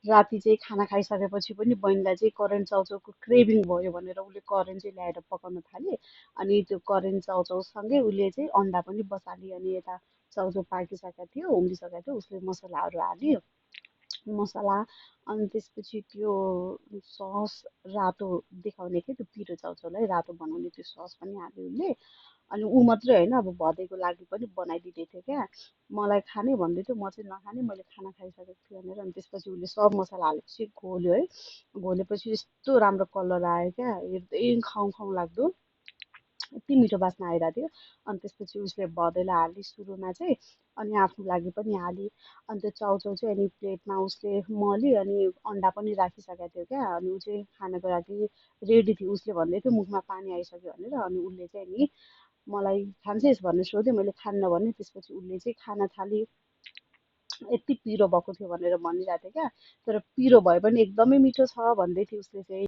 राति चाहिँ खाना खाइसकेपछि पनि बहिनीलाई चाहिँ करेन्ट चाउचाउको क्रेभिङ भयो भनेर उसले करेन्ट चाहिँ ल्याएर पकाउन थाले। अनि त्यो करेन्ट चाउचाउसँगै उसले चाहिँ अन्डा पनि बसाल्यो। अनि यता चाउचाउ पाकिसकेको थियो, उम्लिसकेको थियो, उसले मसलाहरू हाल्यो, मसला। अनि त्यसपछि त्यो सस, रातो देखाउने के त्यो पिरो चाउचाउलाई रातो बनाउने त्यो सस पनि हाल्यो उसले। अनि ऊ मात्रै होइन, अब भदैको लागि पनि बनाइदिँदै थियो क्या। मलाई खाने भन्दै थियो, म चाहिँ नखाने, मैले खाना खाइसकेको थिएँ भनेर। अनि त्यसपछि उसले सब मसला हालेपछि घोल्यो है। घोलेपछि यस्तो राम्रो कलर आयो क्या, हेर्दै खाउँ खाउँ लाग्दो, यति मिठो बास्ना आइरहेको थियो। अनि त्यसपछि उसले भदैलाई हाली सुरुमा चाहिँ, अनि आफ्नो लागि पनि हाली। अनि त्यो चाउचाउ चाहिँ अनि प्लेटमा उसले मली, अनि अन्डा पनि राखिसकेको थियो क्या। अनि ऊ चाहिँ खानको लागि रेडी थियो, उसले भन्दै थियो मुखमा पानी आइसक्यो भनेर। अनि उसले चाहिँ नि मलाई खान्छेस् भनेर सोध्यो, मैले खान्न भने। त्यसपछि उसले चाहिँ खान थाली। यति पिरो भएको थियो भनेर भनिरहेको थियो क्या, तर पिरो भए पनि एकदमै मिठो छ भन्दै थियो उसले चाहिँ।